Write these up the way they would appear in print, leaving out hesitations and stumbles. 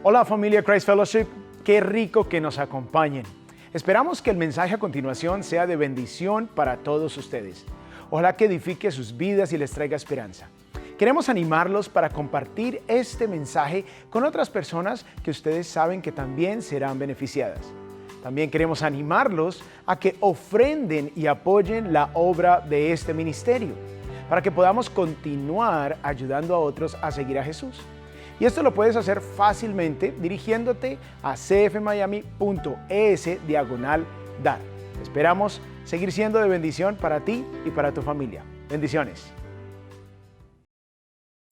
Hola familia Christ Fellowship, qué rico que nos acompañen. Esperamos que el mensaje a continuación sea de bendición para todos ustedes. Ojalá que edifique sus vidas y les traiga esperanza. Queremos animarlos para compartir este mensaje con otras personas que ustedes saben que también serán beneficiadas. También queremos animarlos a que ofrenden y apoyen la obra de este ministerio, para que podamos continuar ayudando a otros a seguir a Jesús. Y esto lo puedes hacer fácilmente dirigiéndote a cfmiami.es/dar. Esperamos seguir siendo de bendición para ti y para tu familia. Bendiciones.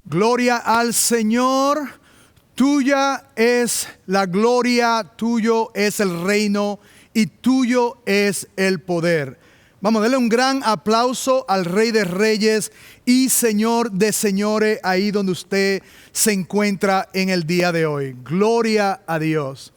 Gloria al Señor. Tuya es la gloria, tuyo es el reino y tuyo es el poder. Vamos, denle un gran aplauso al Rey de Reyes y Señor de Señores ahí donde usted se encuentra en el día de hoy. Gloria a Dios.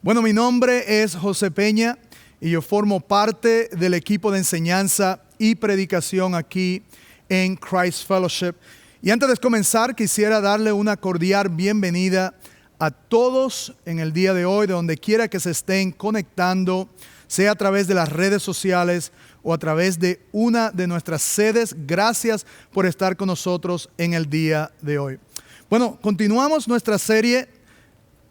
Bueno, mi nombre es José Peña y yo formo parte del equipo de enseñanza y predicación aquí en Christ Fellowship. Y antes de comenzar, quisiera darle una cordial bienvenida a todos en el día de hoy, de donde quiera que se estén conectando, sea a través de las redes sociales o a través de una de nuestras sedes. Gracias por estar con nosotros en el día de hoy. Bueno, continuamos nuestra serie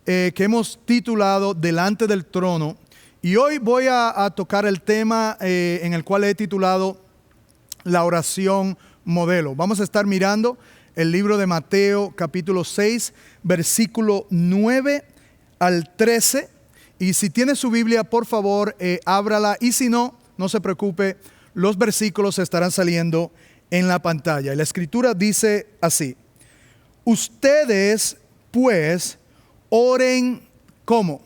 que hemos titulado Delante del Trono. Y hoy voy a tocar el tema en el cual he titulado La oración modelo. Vamos a estar mirando el libro de Mateo capítulo 6, versículo 9 al 13. Y si tiene su Biblia, por favor, ábrala. Y si no, no se preocupe, los versículos estarán saliendo en la pantalla. Y la escritura dice así: ustedes, pues, oren, ¿cómo?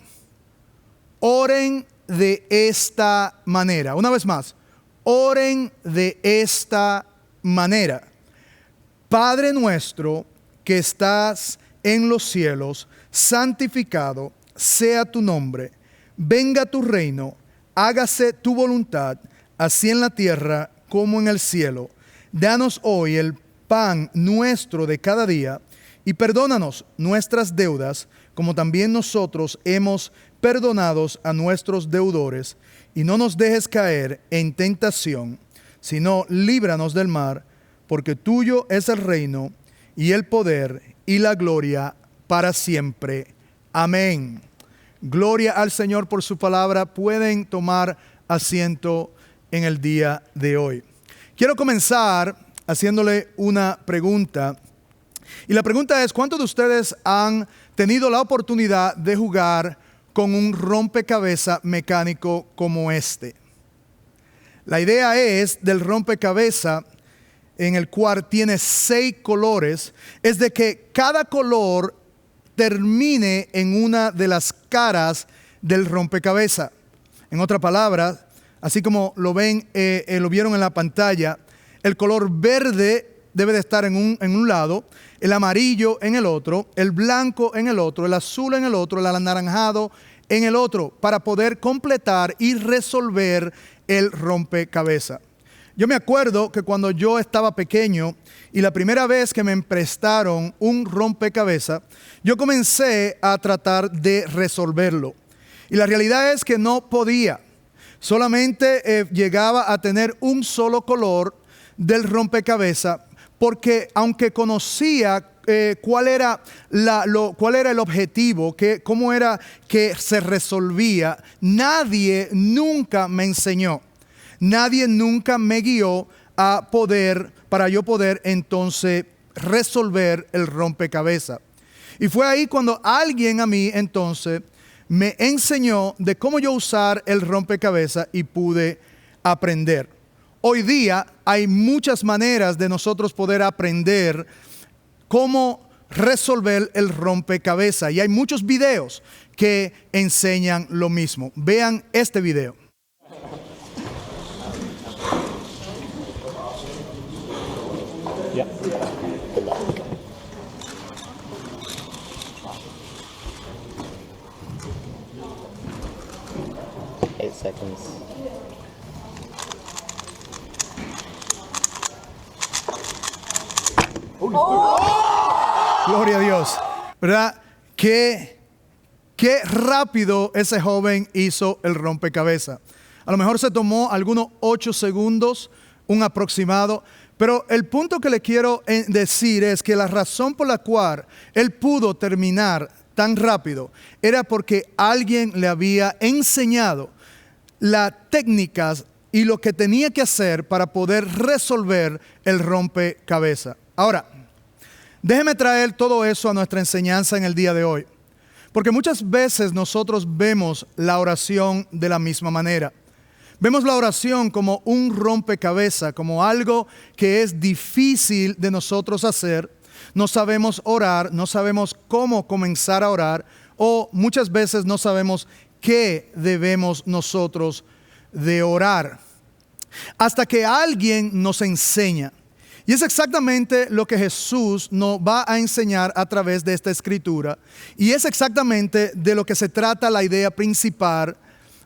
Oren de esta manera. Una vez más, oren de esta manera. Padre nuestro que estás en los cielos, santificado sea tu nombre. Venga tu reino, hágase tu voluntad, así en la tierra como en el cielo. Danos hoy el pan nuestro de cada día y perdónanos nuestras deudas, como también nosotros hemos perdonado a nuestros deudores. Y no nos dejes caer en tentación, sino líbranos del mal, porque tuyo es el reino y el poder y la gloria para siempre. Amén. Gloria al Señor por su palabra. Pueden tomar asiento en el día de hoy. Quiero comenzar haciéndole una pregunta. Y la pregunta es: ¿cuántos de ustedes han tenido la oportunidad de jugar con un rompecabezas mecánico como este? La idea es del rompecabezas, en el cual tiene 6 colores, es de que cada color termine en una de las caras del rompecabezas. En otras palabras, así como lo ven, lo vieron en la pantalla, el color verde debe de estar en un lado, el amarillo en el otro, el blanco en el otro, el azul en el otro, el anaranjado en el otro, para poder completar y resolver el rompecabezas. Yo me acuerdo que cuando yo estaba pequeño y la primera vez que me prestaron un rompecabezas, yo comencé a tratar de resolverlo. Y la realidad es que no podía. Solamente llegaba a tener un solo color del rompecabezas, porque aunque conocía cuál era el objetivo, cómo era que se resolvía, nadie nunca me enseñó. Nadie nunca me guió para yo poder entonces resolver el rompecabezas. Y fue ahí cuando alguien a mí entonces me enseñó de cómo yo usar el rompecabezas y pude aprender. Hoy día hay muchas maneras de nosotros poder aprender cómo resolver el rompecabezas. Y hay muchos videos que enseñan lo mismo. Vean este video. Yeah. 8 seconds. Gloria a Dios. ¿Verdad? Qué qué rápido ese joven hizo el rompecabezas. A lo mejor se tomó algunos 8 segundos, un aproximado. Pero el punto que le quiero decir es que la razón por la cual él pudo terminar tan rápido era porque alguien le había enseñado las técnicas y lo que tenía que hacer para poder resolver el rompecabezas. Ahora, déjeme traer todo eso a nuestra enseñanza en el día de hoy. Porque muchas veces nosotros vemos la oración de la misma manera. Vemos la oración como un rompecabezas, como algo que es difícil de nosotros hacer. No sabemos orar, no sabemos cómo comenzar a orar, o muchas veces no sabemos qué debemos nosotros de orar. Hasta que alguien nos enseña. Y es exactamente lo que Jesús nos va a enseñar a través de esta escritura. Y es exactamente de lo que se trata la idea principal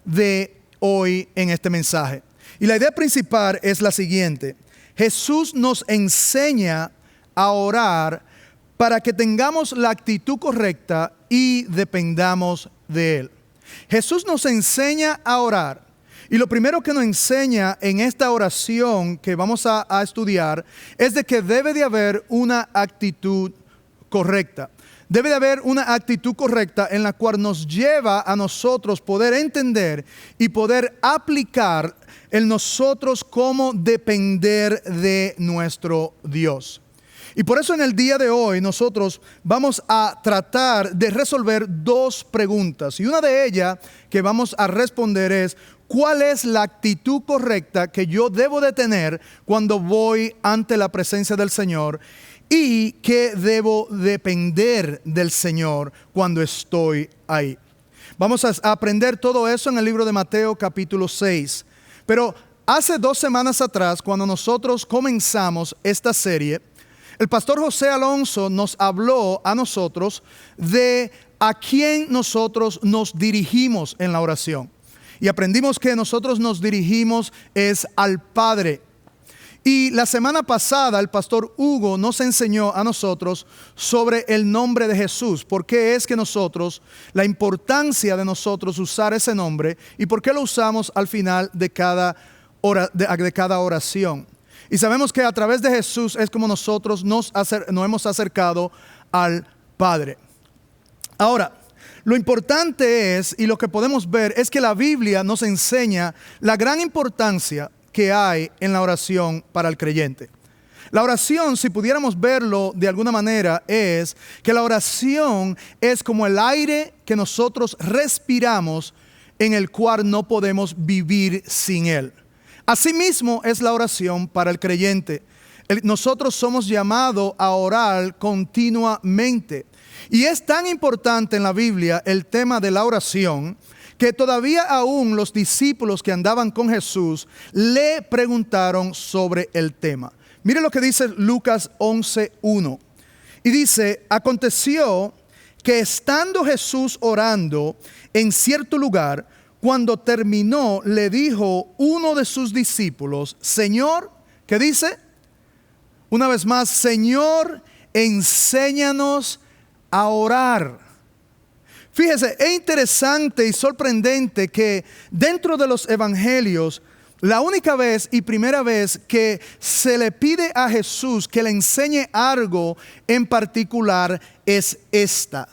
de hoy en este mensaje. Y la idea principal es la siguiente: Jesús nos enseña a orar para que tengamos la actitud correcta y dependamos de Él. Jesús nos enseña a orar. Y lo primero que nos enseña en esta oración que vamos a estudiar es de que debe de haber una actitud correcta. Debe de haber una actitud correcta en la cual nos lleva a nosotros poder entender y poder aplicar en nosotros cómo depender de nuestro Dios. Y por eso en el día de hoy nosotros vamos a tratar de resolver 2 preguntas. Y una de ellas que vamos a responder es: ¿cuál es la actitud correcta que yo debo de tener cuando voy ante la presencia del Señor? ¿Y qué debo depender del Señor cuando estoy ahí? Vamos a aprender todo eso en el libro de Mateo capítulo 6. Pero hace 2 semanas atrás, cuando nosotros comenzamos esta serie, el pastor José Alonso nos habló a nosotros de a quién nosotros nos dirigimos en la oración. Y aprendimos que nosotros nos dirigimos es al Padre. Y la semana pasada el pastor Hugo nos enseñó a nosotros sobre el nombre de Jesús. ¿Por qué es que nosotros, la importancia de nosotros usar ese nombre y por qué lo usamos al final de cada oración? Y sabemos que a través de Jesús es como nosotros nos hemos acercado al Padre. Ahora, lo importante es, y lo que podemos ver, es que la Biblia nos enseña la gran importancia que hay en la oración para el creyente. La oración, si pudiéramos verlo de alguna manera, es que la oración es como el aire que nosotros respiramos, en el cual no podemos vivir sin él. Asimismo es la oración para el creyente. Nosotros somos llamados a orar continuamente. Y es tan importante en la Biblia el tema de la oración, que todavía aún los discípulos que andaban con Jesús le preguntaron sobre el tema. Mire lo que dice Lucas 11:1. Y dice: aconteció que estando Jesús orando en cierto lugar, cuando terminó, le dijo uno de sus discípulos: Señor, ¿qué dice? Una vez más: Señor, enséñanos a orar. Fíjese, es interesante y sorprendente que dentro de los evangelios, la única vez y primera vez que se le pide a Jesús que le enseñe algo en particular es esta.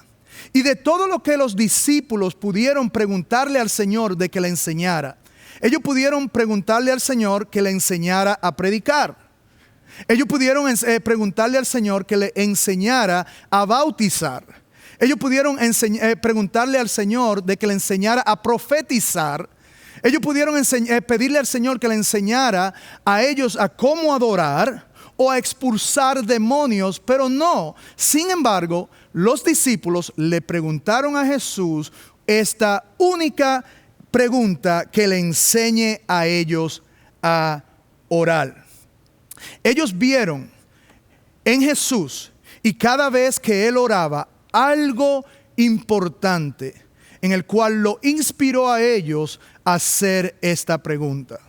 Y de todo lo que los discípulos pudieron preguntarle al Señor de que le enseñara, ellos pudieron preguntarle al Señor que le enseñara a predicar. Ellos pudieron preguntarle al Señor que le enseñara a bautizar. Ellos pudieron preguntarle al Señor de que le enseñara a profetizar. Ellos pudieron pedirle al Señor que le enseñara a ellos a cómo adorar o a expulsar demonios, pero no. Sin embargo, los discípulos le preguntaron a Jesús esta única pregunta: que le enseñe a ellos a orar. Ellos vieron en Jesús, y cada vez que Él oraba, algo importante en el cual lo inspiró a ellos a hacer esta pregunta.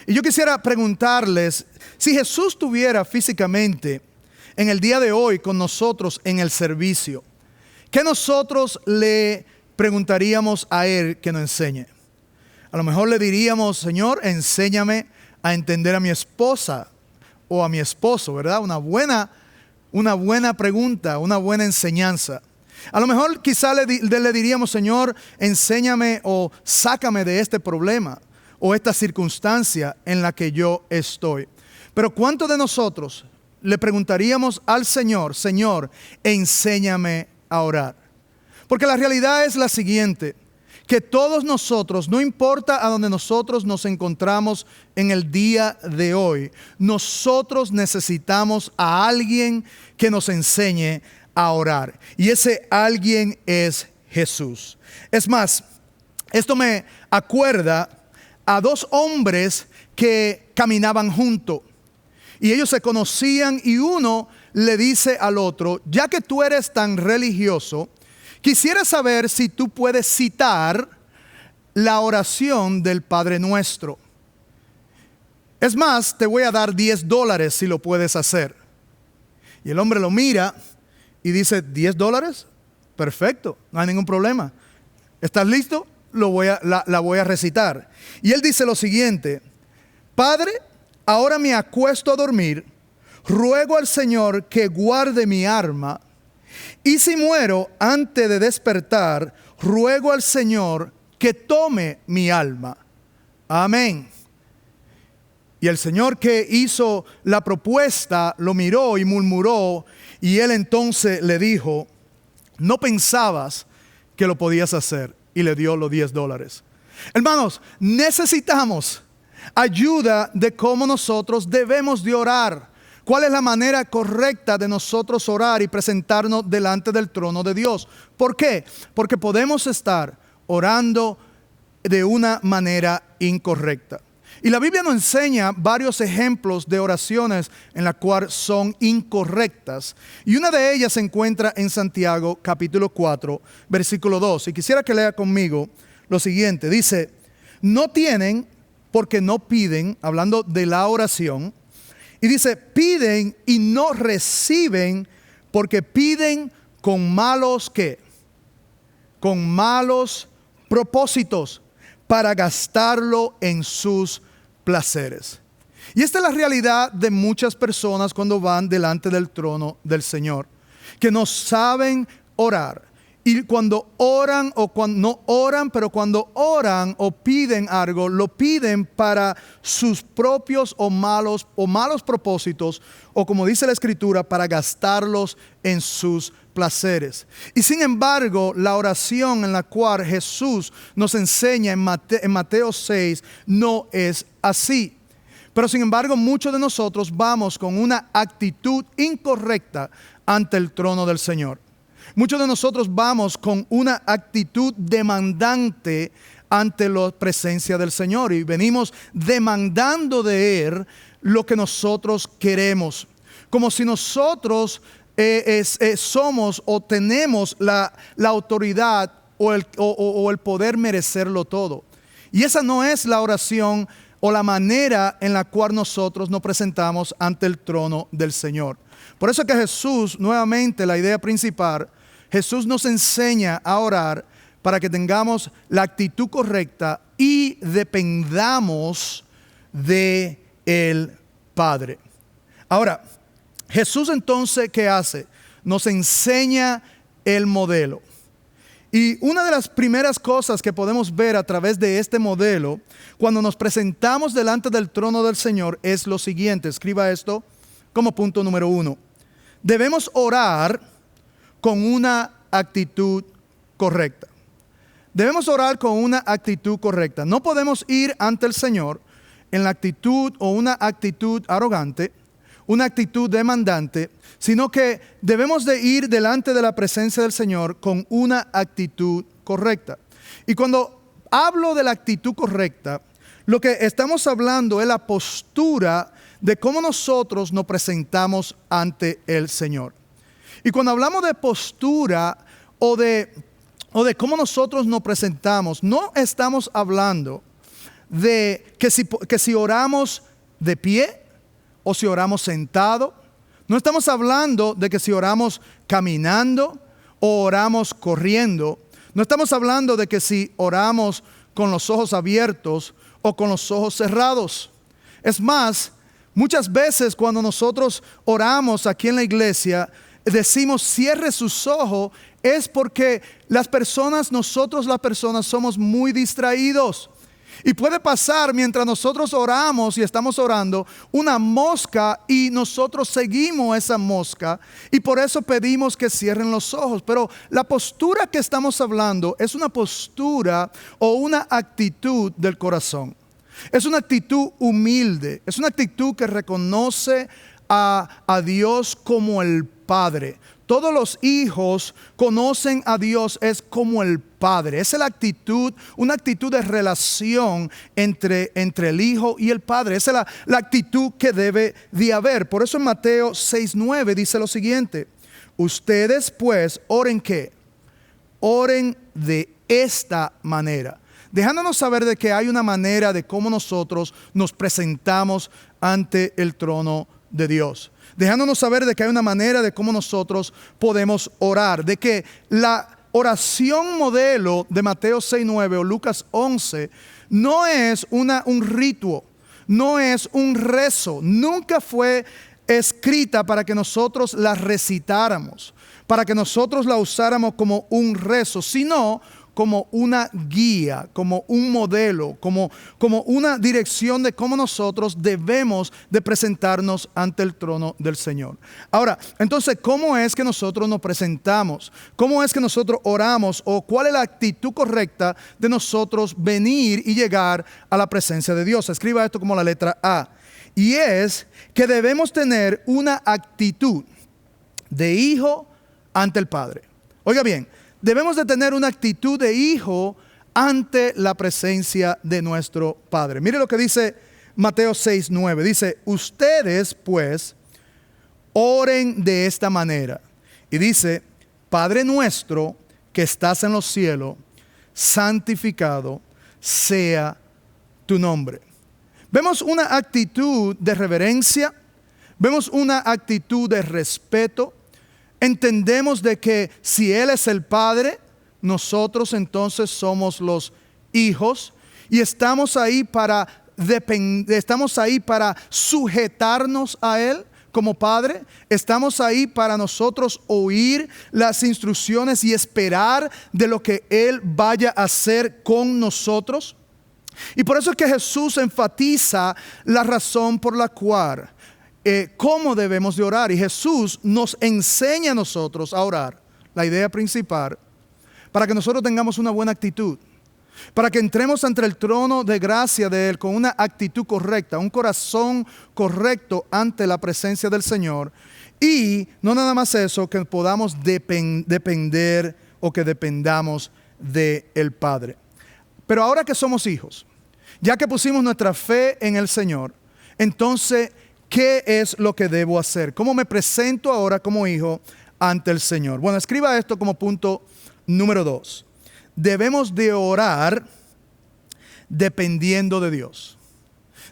Y yo quisiera preguntarles, si Jesús estuviera físicamente en el día de hoy con nosotros en el servicio, ¿qué nosotros le preguntaríamos a Él que nos enseñe. A lo mejor le diríamos, Señor, enséñame a entender a mi esposa o a mi esposo, ¿verdad? Una buena pregunta, una buena enseñanza. A lo mejor quizá le diríamos, Señor, enséñame o sácame de este problema o esta circunstancia en la que yo estoy. Pero ¿cuántos de nosotros le preguntaríamos al Señor, Señor, enséñame a orar? Porque la realidad es la siguiente, que todos nosotros, no importa a donde nosotros nos encontramos en el día de hoy, nosotros necesitamos a alguien que nos enseñe a orar. Y ese alguien es Jesús. Es más, esto me acuerda a dos hombres que caminaban juntos. Y ellos se conocían y uno le dice al otro, ya que tú eres tan religioso, quisiera saber si tú puedes citar la oración del Padre Nuestro. Es más, te voy a dar $10 si lo puedes hacer. Y el hombre lo mira y dice, $10, perfecto, no hay ningún problema. ¿Estás listo? La voy a recitar. Y él dice lo siguiente, Padre, ahora me acuesto a dormir, ruego al Señor que guarde mi alma, y si muero antes de despertar, ruego al Señor que tome mi alma. Amén. Y el Señor que hizo la propuesta lo miró y murmuró, y él entonces le dijo, no pensabas que lo podías hacer, y le dio los $10. Hermanos, necesitamos ayuda de cómo nosotros debemos de orar. ¿Cuál es la manera correcta de nosotros orar y presentarnos delante del trono de Dios? ¿Por qué? Porque podemos estar orando de una manera incorrecta. Y la Biblia nos enseña varios ejemplos de oraciones en las cuales son incorrectas. Y una de ellas se encuentra en Santiago capítulo 4, versículo 2. Y quisiera que lea conmigo lo siguiente. Dice, no tienen porque no piden, hablando de la oración. Y dice, piden y no reciben porque piden con malos, ¿qué? Con malos propósitos para gastarlo en sus placeres. Y esta es la realidad de muchas personas cuando van delante del trono del Señor, que no saben orar. Y cuando oran o cuando no oran, pero cuando oran o piden algo, lo piden para sus propios o malos propósitos, o como dice la Escritura, para gastarlos en sus placeres. Y sin embargo, la oración en la cual Jesús nos enseña en Mateo 6 no es así. Pero sin embargo, muchos de nosotros vamos con una actitud incorrecta ante el trono del Señor. Muchos de nosotros vamos con una actitud demandante ante la presencia del Señor y venimos demandando de Él lo que nosotros queremos, como si nosotros somos o tenemos la autoridad o el poder merecerlo todo. Y esa no es la oración o la manera en la cual nosotros nos presentamos ante el trono del Señor. Por eso es que Jesús, nuevamente la idea principal, Jesús nos enseña a orar para que tengamos la actitud correcta y dependamos de el Padre. Ahora, Jesús entonces, ¿qué hace? Nos enseña el modelo. Y una de las primeras cosas que podemos ver a través de este modelo, cuando nos presentamos delante del trono del Señor, es lo siguiente. Escriba esto como punto número 1. Debemos orar con una actitud correcta. Debemos orar con una actitud correcta. No podemos ir ante el Señor en la actitud o una actitud arrogante, una actitud demandante, sino que debemos de ir delante de la presencia del Señor con una actitud correcta. Y cuando hablo de la actitud correcta, lo que estamos hablando es la postura de cómo nosotros nos presentamos ante el Señor. Y cuando hablamos de postura o de cómo nosotros nos presentamos, no estamos hablando de que si oramos de pie o si oramos sentado. No estamos hablando de que si oramos caminando o oramos corriendo. No estamos hablando de que si oramos con los ojos abiertos o con los ojos cerrados. Es más, muchas veces cuando nosotros oramos aquí en la iglesia, decimos cierre sus ojos, es porque nosotros las personas somos muy distraídos. Y puede pasar mientras nosotros oramos y estamos orando una mosca y nosotros seguimos esa mosca y por eso pedimos que cierren los ojos. Pero la postura que estamos hablando es una postura o una actitud del corazón. Es una actitud humilde, es una actitud que reconoce a Dios como el Padre. Todos los hijos conocen a Dios es como el Padre. Esa es la actitud, una actitud de relación entre el Hijo y el Padre. Esa es la actitud que debe de haber. Por eso en Mateo 6:9 dice lo siguiente: ustedes pues oren ¿qué? Oren de esta manera. Dejándonos saber de que hay una manera de cómo nosotros nos presentamos ante el trono de Dios. Dejándonos saber de que hay una manera de cómo nosotros podemos orar. De que la oración modelo de Mateo 6:9 o Lucas 11 no es un ritual, no es un rezo. Nunca fue escrita para que nosotros la recitáramos, para que nosotros la usáramos como un rezo, sino como una guía, como un modelo, como una dirección de cómo nosotros debemos de presentarnos ante el trono del Señor. Ahora, entonces, ¿cómo es que nosotros nos presentamos? ¿Cómo es que nosotros oramos? ¿O cuál es la actitud correcta de nosotros venir y llegar a la presencia de Dios? Escriba esto como la letra A. Y es que debemos tener una actitud de hijo ante el Padre. Oiga bien, debemos de tener una actitud de hijo ante la presencia de nuestro Padre. Mire lo que dice Mateo 6:9. Dice, ustedes pues oren de esta manera. Y dice, Padre nuestro que estás en los cielos, santificado sea tu nombre. Vemos una actitud de reverencia, vemos una actitud de respeto. Entendemos de que si Él es el Padre, nosotros entonces somos los hijos y estamos ahí para sujetarnos a Él como Padre. Estamos ahí para nosotros oír las instrucciones y esperar de lo que Él vaya a hacer con nosotros. Y por eso es que Jesús enfatiza la razón por la cual cómo debemos de orar. Y Jesús nos enseña a nosotros a orar. La idea principal, para que nosotros tengamos una buena actitud. Para que entremos ante el trono de gracia de Él con una actitud correcta, un corazón correcto ante la presencia del Señor. Y no nada más eso, que podamos depender o que dependamos del Padre. Pero ahora que somos hijos, ya que pusimos nuestra fe en el Señor, entonces, ¿qué es lo que debo hacer? ¿Cómo me presento ahora como hijo ante el Señor? Bueno, escriba esto como punto número 2. Debemos de orar dependiendo de Dios.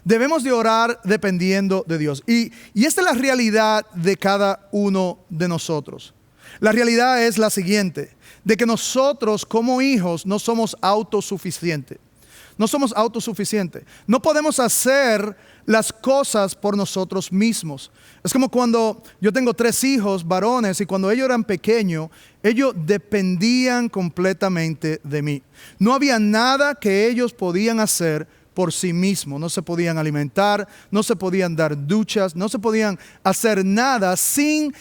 Debemos de orar dependiendo de Dios. Y esta es la realidad de cada uno de nosotros. La realidad es la siguiente, de que nosotros como hijos no somos autosuficientes. No somos autosuficientes. No podemos hacer las cosas por nosotros mismos. Es como cuando yo tengo 3 hijos varones y cuando ellos eran pequeños, ellos dependían completamente de mí. No había nada que ellos podían hacer por sí mismos. No se podían alimentar, no se podían dar duchas, no se podían hacer nada sin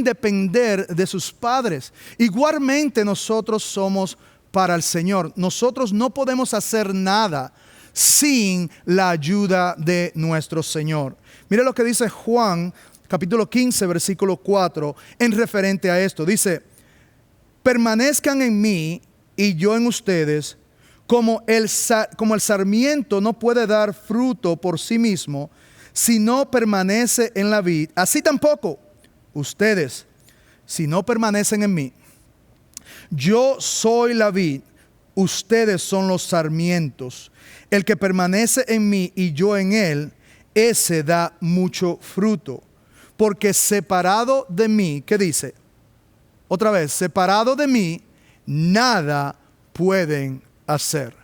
depender de sus padres. Igualmente nosotros somos para el Señor. Nosotros no podemos hacer nada sin la ayuda de nuestro Señor. Mire lo que dice Juan, capítulo 15, versículo 4, en referente a esto. Dice, permanezcan en mí y yo en ustedes, como el sarmiento no puede dar fruto por sí mismo, si no permanece en la vid, así tampoco ustedes, si no permanecen en mí. Yo soy la vid, ustedes son los sarmientos. El que permanece en mí y yo en él, ese da mucho fruto. Porque separado de mí, ¿qué dice? Otra vez, separado de mí, nada pueden hacer.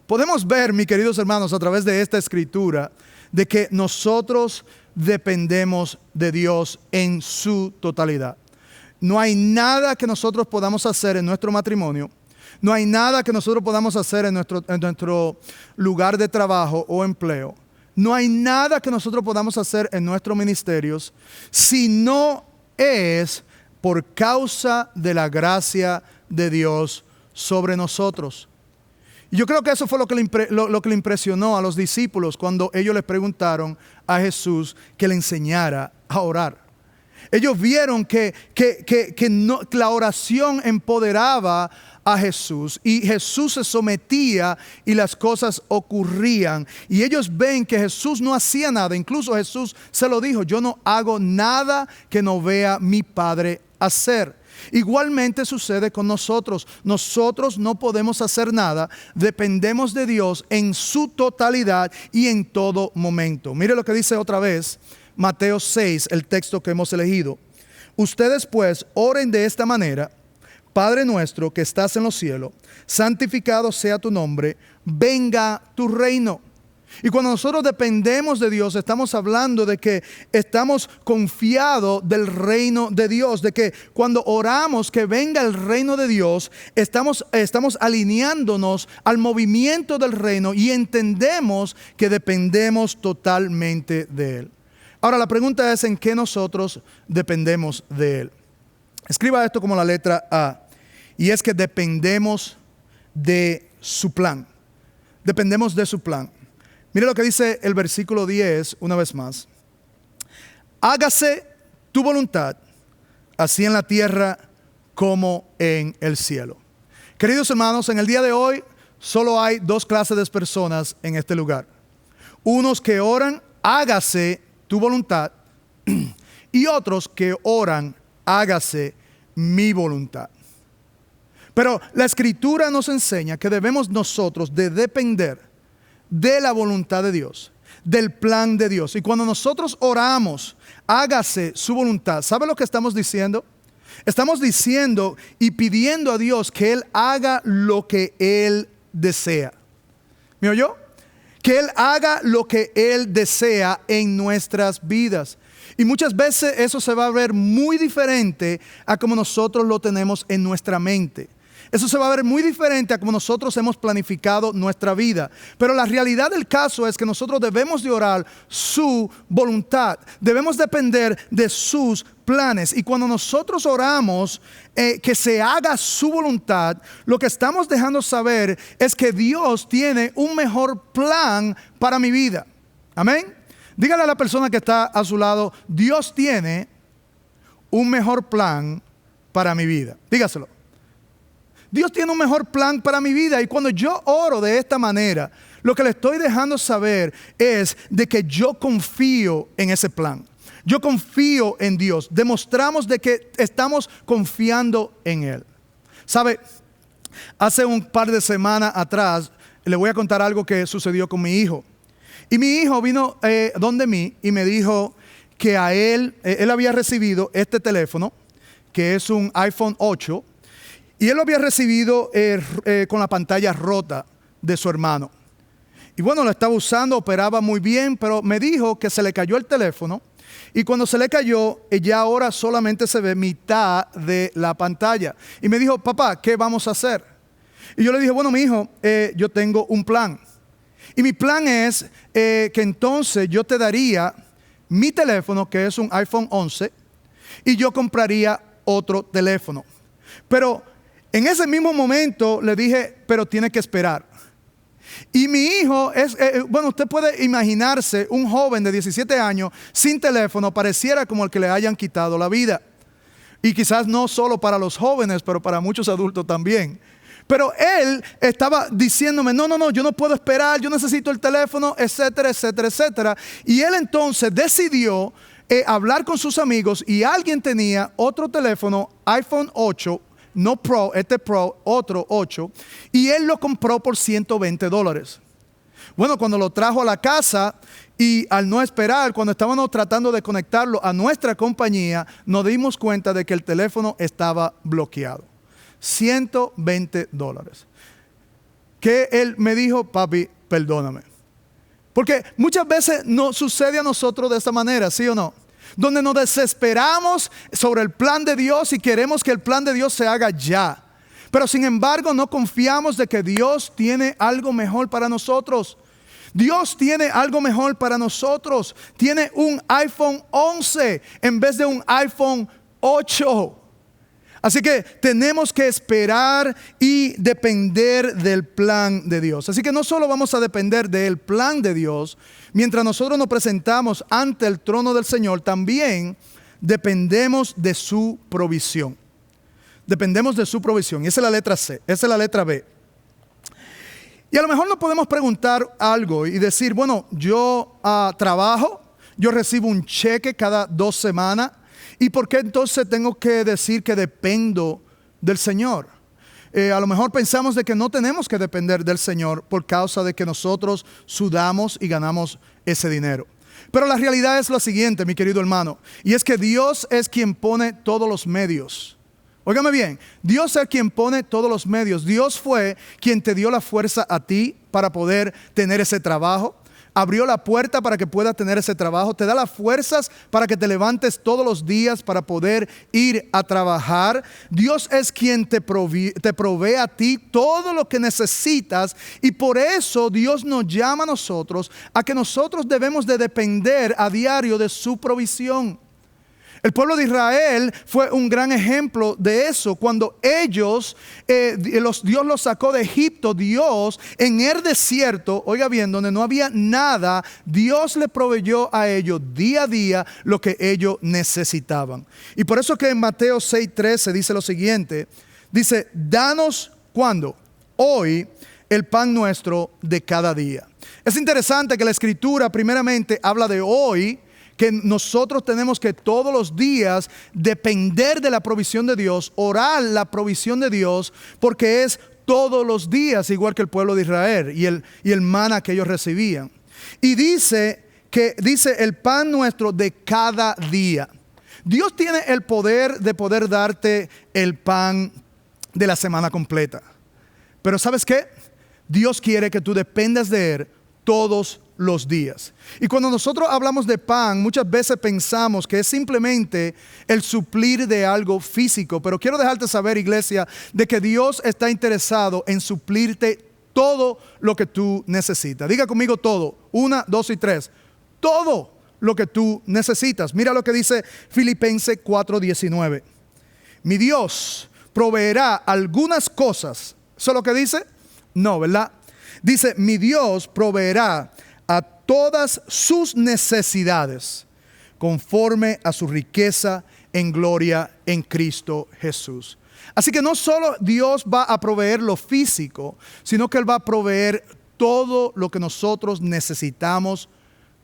Podemos ver, mis queridos hermanos, a través de esta escritura, de que nosotros dependemos de Dios en su totalidad. No hay nada que nosotros podamos hacer en nuestro matrimonio. No hay nada que nosotros podamos hacer en nuestro lugar de trabajo o empleo. No hay nada que nosotros podamos hacer en nuestros ministerios si no es por causa de la gracia de Dios sobre nosotros. Y yo creo que eso fue lo que le impresionó a los discípulos cuando ellos les preguntaron a Jesús que le enseñara a orar. Ellos vieron que la oración empoderaba a Jesús y Jesús se sometía y las cosas ocurrían. Y ellos ven que Jesús no hacía nada. Incluso Jesús se lo dijo: yo no hago nada que no vea mi Padre hacer. Igualmente sucede con nosotros. Nosotros no podemos hacer nada. Dependemos de Dios en su totalidad y en todo momento. Mire lo que dice otra vez Mateo 6, el texto que hemos elegido. Ustedes pues oren de esta manera: Padre nuestro que estás en los cielos, santificado sea tu nombre, venga tu reino. Y cuando nosotros dependemos de Dios, estamos hablando de que estamos confiados del reino de Dios, de que cuando oramos que venga el reino de Dios, estamos alineándonos al movimiento del reino y entendemos que dependemos totalmente de Él. Ahora la pregunta es: ¿en qué nosotros dependemos de Él? Escriba esto como la letra A. Y es que dependemos de su plan. Dependemos de su plan. Mire lo que dice el versículo 10 una vez más. Hágase tu voluntad, así en la tierra como en el cielo. Queridos hermanos, en el día de hoy solo hay dos clases de personas en este lugar. Unos que oran: hágase tu voluntad, y otros que oran: hágase mi voluntad. Pero la escritura nos enseña que debemos nosotros de depender de la voluntad de Dios, del plan de Dios. Y cuando nosotros oramos: hágase su voluntad, ¿sabe lo que estamos diciendo? Estamos diciendo y pidiendo a Dios que Él haga lo que Él desea. ¿Me oyó? Que Él haga lo que Él desea en nuestras vidas. Y muchas veces eso se va a ver muy diferente a como nosotros lo tenemos en nuestra mente. Eso se va a ver muy diferente a como nosotros hemos planificado nuestra vida. Pero la realidad del caso es que nosotros debemos de orar su voluntad. Debemos depender de sus planes. Y cuando nosotros oramos que se haga su voluntad, lo que estamos dejando saber es que Dios tiene un mejor plan para mi vida. Amén. Dígale a la persona que está a su lado: Dios tiene un mejor plan para mi vida. Dígaselo. Dios tiene un mejor plan para mi vida. Y cuando yo oro de esta manera, lo que le estoy dejando saber es de que yo confío en ese plan. Yo confío en Dios. Demostramos de que estamos confiando en Él. ¿Sabe? Hace un par de semanas atrás le voy a contar algo que sucedió con mi hijo. Y mi hijo vino donde mí y me dijo que a él había recibido este teléfono, que es un iPhone 8, y él lo había recibido con la pantalla rota de su hermano. Y bueno, lo estaba usando, operaba muy bien, pero me dijo que se le cayó el teléfono. Y cuando se le cayó, ya ahora solamente se ve mitad de la pantalla. Y me dijo: papá, ¿qué vamos a hacer? Y yo le dije: bueno, mi hijo, yo tengo un plan. Y mi plan es que entonces yo te daría mi teléfono, que es un iPhone 11, y yo compraría otro teléfono. Pero en ese mismo momento le dije: pero tiene que esperar. Y mi hijo es, bueno, usted puede imaginarse un joven de 17 años sin teléfono, pareciera como el que le hayan quitado la vida. Y quizás no solo para los jóvenes, pero para muchos adultos también. Pero él estaba diciéndome: no, yo no puedo esperar, yo necesito el teléfono, etcétera, etcétera, etcétera. Y él entonces decidió hablar con sus amigos, y alguien tenía otro teléfono, iPhone 8, no Pro, este Pro, otro 8, y él lo compró por $120. Bueno, cuando lo trajo a la casa y al no esperar, cuando estábamos tratando de conectarlo a nuestra compañía, nos dimos cuenta de que el teléfono estaba bloqueado. $120. Que él me dijo, papi, perdóname. Porque muchas veces nos sucede a nosotros de esta manera, ¿sí o no? Donde nos desesperamos sobre el plan de Dios y queremos que el plan de Dios se haga ya. Pero sin embargo no confiamos de que Dios tiene algo mejor para nosotros. Dios tiene algo mejor para nosotros. Tiene un iPhone 11 en vez de un iPhone 8. Así que tenemos que esperar y depender del plan de Dios. Así que no solo vamos a depender del plan de Dios, mientras nosotros nos presentamos ante el trono del Señor, también dependemos de su provisión. Dependemos de su provisión. Y esa es la letra C, esa es la letra B. Y a lo mejor nos podemos preguntar algo y decir, bueno, yo trabajo, yo recibo un cheque cada 2 semanas. ¿Y por qué entonces tengo que decir que dependo del Señor? A lo mejor pensamos de que no tenemos que depender del Señor por causa de que nosotros sudamos y ganamos ese dinero. Pero la realidad es la siguiente, mi querido hermano, y es que Dios es quien pone todos los medios. Óigame bien, Dios es quien pone todos los medios. Dios fue quien te dio la fuerza a ti para poder tener ese trabajo. Abrió la puerta para que puedas tener ese trabajo. Te da las fuerzas para que te levantes todos los días para poder ir a trabajar. Dios es quien te provee a ti todo lo que necesitas. Y por eso Dios nos llama a nosotros a que nosotros debemos de depender a diario de su provisión. El pueblo de Israel fue un gran ejemplo de eso. Cuando ellos, Dios los sacó de Egipto, Dios en el desierto, oiga bien, donde no había nada, Dios le proveyó a ellos día a día lo que ellos necesitaban. Y por eso que en Mateo 6:13 dice lo siguiente, dice, danos, ¿cuándo? Hoy el pan nuestro de cada día. Es interesante que la Escritura primeramente habla de hoy, que nosotros tenemos que todos los días depender de la provisión de Dios, orar la provisión de Dios, porque es todos los días, igual que el pueblo de Israel y el maná que ellos recibían. Y dice el pan nuestro de cada día. Dios tiene el poder de poder darte el pan de la semana completa. Pero ¿sabes qué? Dios quiere que tú dependas de Él todos los días. Y cuando nosotros hablamos de pan, muchas veces pensamos que es simplemente el suplir de algo físico. Pero quiero dejarte saber, iglesia, de que Dios está interesado en suplirte todo lo que tú necesitas. Diga conmigo todo. 1, 2 y 3. Todo lo que tú necesitas. Mira lo que dice Filipenses 4:19. Mi Dios proveerá algunas cosas. ¿Eso es lo que dice? No, ¿verdad? Dice, mi Dios proveerá a todas sus necesidades conforme a su riqueza en gloria en Cristo Jesús. Así que no solo Dios va a proveer lo físico, sino que Él va a proveer todo lo que nosotros necesitamos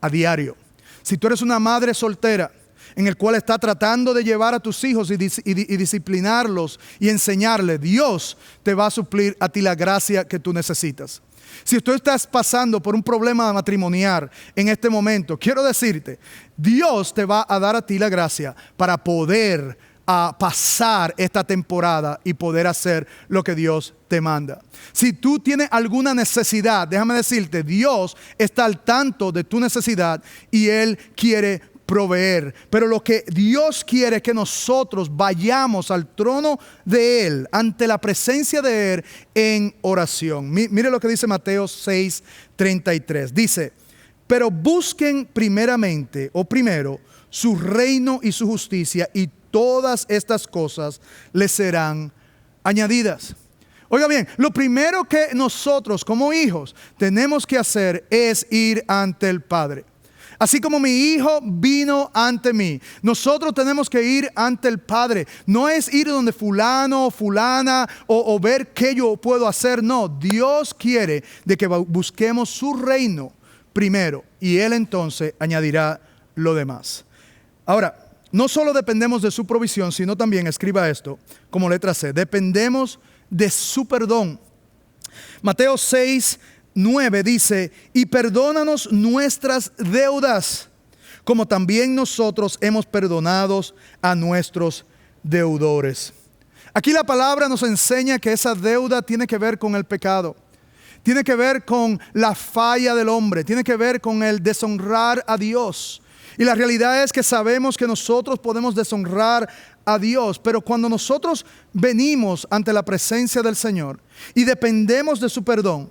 a diario. Si tú eres una madre soltera en el cual está tratando de llevar a tus hijos y disciplinarlos y enseñarles, Dios te va a suplir a ti la gracia que tú necesitas. Si tú estás pasando por un problema matrimonial en este momento, quiero decirte, Dios te va a dar a ti la gracia para poder pasar esta temporada y poder hacer lo que Dios te manda. Si tú tienes alguna necesidad, déjame decirte, Dios está al tanto de tu necesidad y Él quiere proveer. Pero lo que Dios quiere es que nosotros vayamos al trono de Él, ante la presencia de Él en oración. Mire lo que dice Mateo 6:33. Dice, pero busquen primero su reino y su justicia, y todas estas cosas les serán añadidas. Oiga bien, lo primero que nosotros como hijos tenemos que hacer es ir ante el Padre. Así como mi hijo vino ante mí, nosotros tenemos que ir ante el Padre. No es ir donde fulano o fulana o ver qué yo puedo hacer. No, Dios quiere de que busquemos su reino primero y Él entonces añadirá lo demás. Ahora, no solo dependemos de su provisión, sino también, escriba esto como letra C, dependemos de su perdón. Mateo 6:9 dice, y perdónanos nuestras deudas, como también nosotros hemos perdonado a nuestros deudores. Aquí la palabra nos enseña que esa deuda tiene que ver con el pecado. Tiene que ver con la falla del hombre. Tiene que ver con el deshonrar a Dios. Y la realidad es que sabemos que nosotros podemos deshonrar a Dios. Pero cuando nosotros venimos ante la presencia del Señor y dependemos de su perdón,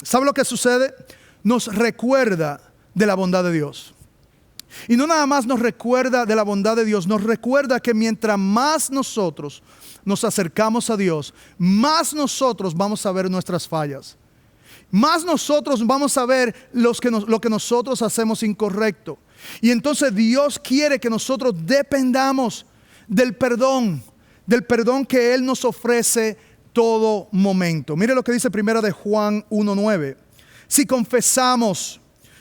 ¿sabe lo que sucede? Nos recuerda de la bondad de Dios. Y no nada más nos recuerda de la bondad de Dios, nos recuerda que mientras más nosotros nos acercamos a Dios, más nosotros vamos a ver nuestras fallas. Más nosotros vamos a ver lo que nosotros hacemos incorrecto. Y entonces Dios quiere que nosotros dependamos del perdón que Él nos ofrece todo momento. Mire lo que dice 1 de Juan 1:9. Si confesamos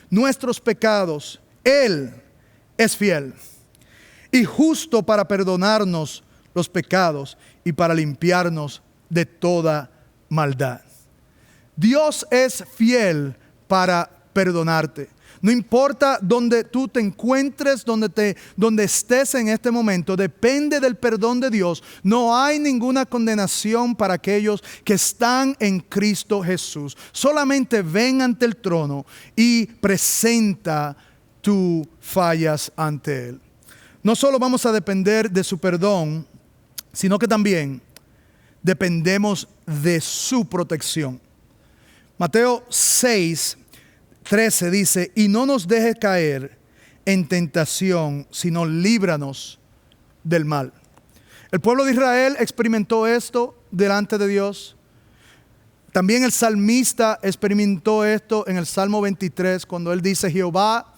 nuestros pecados, Él es fiel y justo para perdonarnos los pecados y para limpiarnos de toda maldad. Dios es fiel para perdonarte. No importa donde tú te encuentres, donde estés en este momento, depende del perdón de Dios. No hay ninguna condenación para aquellos que están en Cristo Jesús. Solamente ven ante el trono y presenta tus fallas ante Él. No solo vamos a depender de su perdón, sino que también dependemos de su protección. Mateo 6:13 dice, y no nos dejes caer en tentación, sino líbranos del mal. El pueblo de Israel experimentó esto delante de Dios. También el salmista experimentó esto en el Salmo 23, cuando él dice, Jehová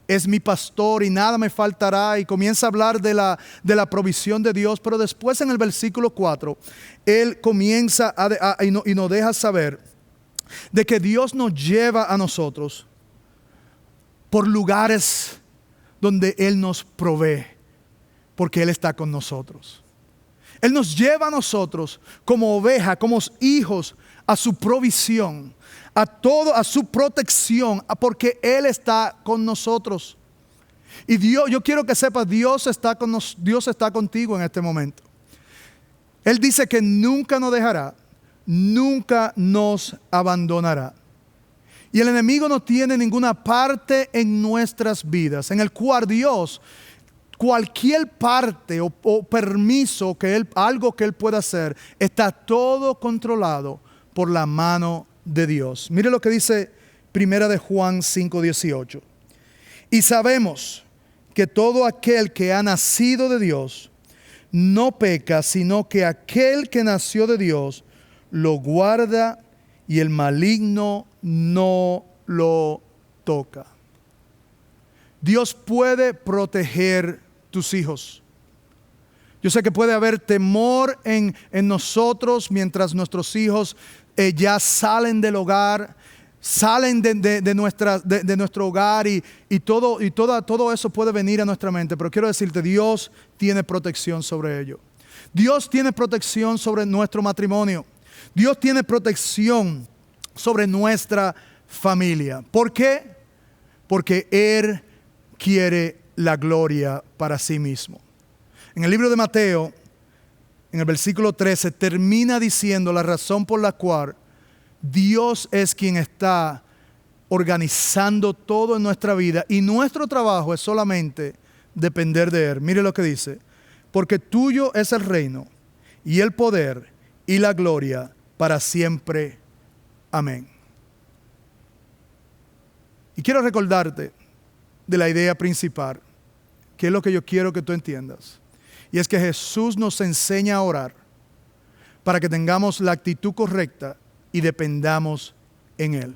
es mi pastor y nada me faltará, y comienza a hablar de la provisión de Dios. Pero después en el versículo 4, él comienza y nos deja saber de que Dios nos lleva a nosotros por lugares donde Él nos provee, porque Él está con nosotros. Él nos lleva a nosotros como oveja, como hijos, a su provisión, a su protección, porque Él está con nosotros. Y Dios, yo quiero que sepas, Dios está contigo en este momento. Él dice que nunca nos dejará, nunca nos abandonará. Y el enemigo no tiene ninguna parte en nuestras vidas, en el cual Dios, cualquier parte o permiso, algo que Él pueda hacer, está todo controlado por la mano de Dios. Mire lo que dice 1 de Juan 5:18. Y sabemos que todo aquel que ha nacido de Dios no peca, sino que aquel que nació de Dios lo guarda y el maligno no lo toca. Dios puede proteger tus hijos. Yo sé que puede haber temor en nosotros mientras nuestros hijos ya salen del hogar, salen de nuestro hogar y todo eso puede venir a nuestra mente. Pero quiero decirte, Dios tiene protección sobre ello. Dios tiene protección sobre nuestro matrimonio. Dios tiene protección sobre nuestra familia. ¿Por qué? Porque Él quiere la gloria para sí mismo. En el libro de Mateo, en el versículo 13, termina diciendo la razón por la cual Dios es quien está organizando todo en nuestra vida y nuestro trabajo es solamente depender de Él. Mire lo que dice: porque tuyo es el reino y el poder y la gloria para siempre. Amén. Y quiero recordarte de la idea principal, que es lo que yo quiero que tú entiendas. Y es que Jesús nos enseña a orar para que tengamos la actitud correcta y dependamos en Él.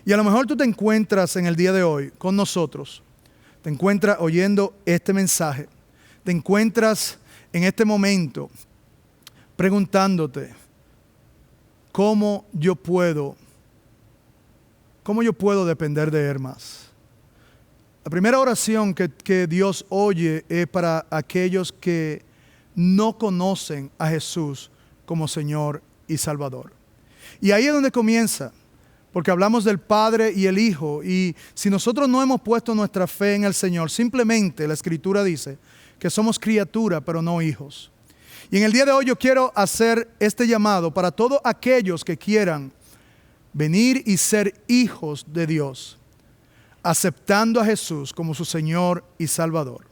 Y a lo mejor tú te encuentras en el día de hoy con nosotros, te encuentras oyendo este mensaje, te encuentras en este momento preguntándote, ¿cómo yo puedo depender de Él más? La primera oración que Dios oye es para aquellos que no conocen a Jesús como Señor y Salvador. Y ahí es donde comienza, porque hablamos del Padre y el Hijo, y si nosotros no hemos puesto nuestra fe en el Señor, simplemente la Escritura dice que somos criaturas pero no hijos. Y en el día de hoy yo quiero hacer este llamado para todos aquellos que quieran venir y ser hijos de Dios, aceptando a Jesús como su Señor y Salvador.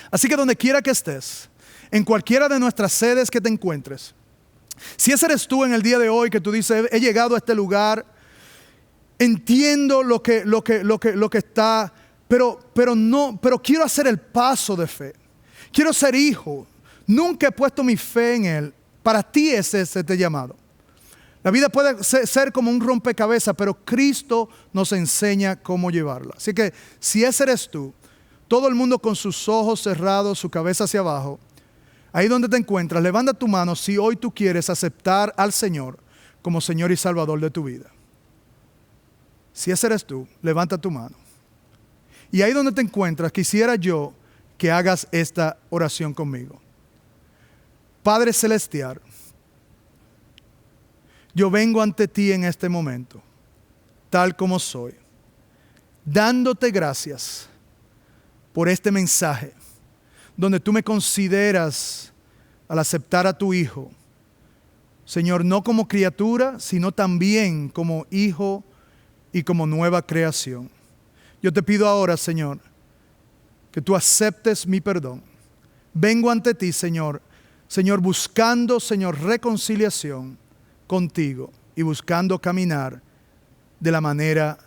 Así que donde quiera que estés, en cualquiera de nuestras sedes que te encuentres, si ese eres tú en el día de hoy que tú dices, he llegado a este lugar, entiendo lo que está, pero quiero hacer el paso de fe. Quiero ser hijo. Nunca he puesto mi fe en Él. Para ti es este llamado. La vida puede ser como un rompecabezas, pero Cristo nos enseña cómo llevarla. Así que si ese eres tú, todo el mundo con sus ojos cerrados, su cabeza hacia abajo, ahí donde te encuentras, levanta tu mano si hoy tú quieres aceptar al Señor como Señor y Salvador de tu vida. Si ese eres tú, levanta tu mano. Y ahí donde te encuentras, quisiera yo que hagas esta oración conmigo. Padre Celestial, yo vengo ante ti en este momento, tal como soy, dándote gracias por este mensaje, donde tú me consideras al aceptar a tu Hijo, Señor, no como criatura, sino también como hijo y como nueva creación. Yo te pido ahora, Señor, que tú aceptes mi perdón. Vengo ante ti, Señor, buscando, Señor, reconciliación contigo y buscando caminar de la manera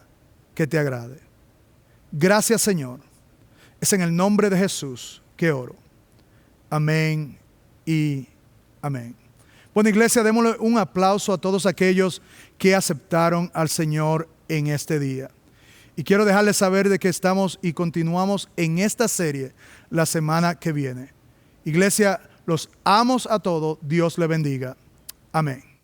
que te agrade. Gracias, Señor. Es en el nombre de Jesús que oro. Amén y amén. Bueno, iglesia, démosle un aplauso a todos aquellos que aceptaron al Señor en este día. Y quiero dejarles saber de que estamos y continuamos en esta serie la semana que viene. Iglesia, los amos a todos. Dios le bendiga. Amén.